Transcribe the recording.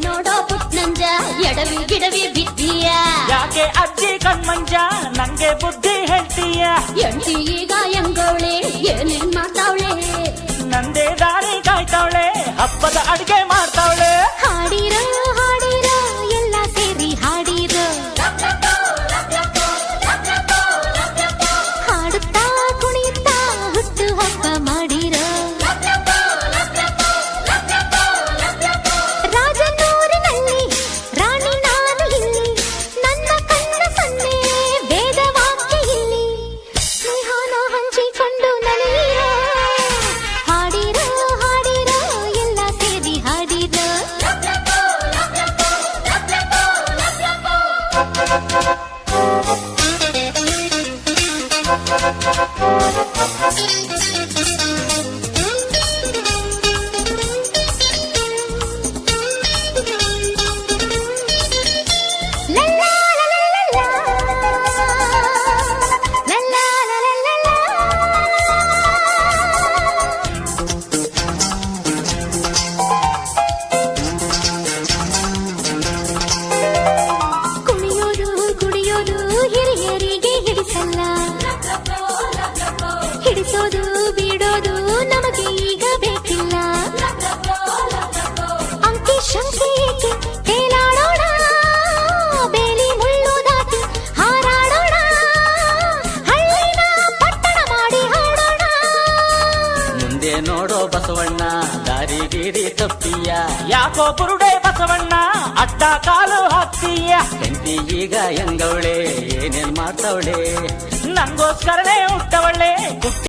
ನೋಡೋ ಪುಟ್ನಂಜ ಎಡವಿ ಗಿಡವಿ ಬಿದ್ದೀಯ ಯಾಕೆ ಅಜ್ಜಿ ಕಣ್ಮಂಜ ನಂಗೆ ಬುದ್ಧಿ ಹೇಳ್ತೀಯ ಎಂಟಿ ಈಗ ಎಂಗವಳೆ ಏನೇನ್ ಮಾಡ್ತಾವಳೆ ನಂದೇ ದಾರಿ ಕಾಯ್ತಾವಳೆ ಹಬ್ಬದ ಅಡ್ಗೆ ಮಾಡ್ತಾವಳೆ ಹಾಡಿರೋ ಹಾಡಿರೋ ಎಲ್ಲ ಸೇರಿ ಹಾಡಿರೋ ಹಾಡುತ್ತಾ ಕುಣಿಯುತ್ತಾ ಹುಟ್ಟು ಹಬ್ಬ ಮಾಡಿರೋ ರಾಜನೂರಿನಲ್ಲಿ ರಾಣಿ ನಾನು ಇಲ್ಲಿ ನನ್ನ ಕಣ್ಣ ಸನ್ನೆ ವೇದವಾಕ್ಯ ಇಲ್ಲಿ ಸ್ನೇಹನ ಹಂಚಿಕೊಂಡು ನಲಿಯಿರೋ ಹಾಡಿರೋ ಹಾಡಿರೋ ಎಲ್ಲ ಸೇರಿ ಹಾಡಿರೋ ಕುಣಿಯೋದು ಕುಡಿಯೋದು ಹಿರಿಯರಿಗೆ ಹಿಡಿಸಲ್ಲ ಹಿಡಿಸೋದು ಬಿಡೋದು ನಮಗೆ ಈಗ ಬೇಕಿಲ್ಲ ಅಂಕಿ ಶಂಕೆ ಏಕೆ ತೇಲಾಡೋಣ ಬೇಲಿ ಮುಳ್ಳು ದಾಟಿ ಹಾರಾಡೋಣ ಹಳ್ಳಿನ ಪಟ್ಟಣ ಮಾಡಿ ಹಾಡೋಣ ಮುಂದೆ ನೋಡೋ ಬಸವಣ್ಣ ದಾರಿ ಗೀರಿ ತಪ್ತೀಯ ಯಾಕೋ ಬುರುಡೆ ಬಸವಣ್ಣ ಅಡ್ಡ ಕಾಲು ಹಾಕ್ತೀಯ ಹೆಂಡತಿ ಈಗ ಹೆಂಗವಳೆ ಏನೇನ್ ಮಾಡ್ತಾವಳೆ ನಂಗೋಸ್ಕರನೇ ಹುಟ್ಟವಳೆ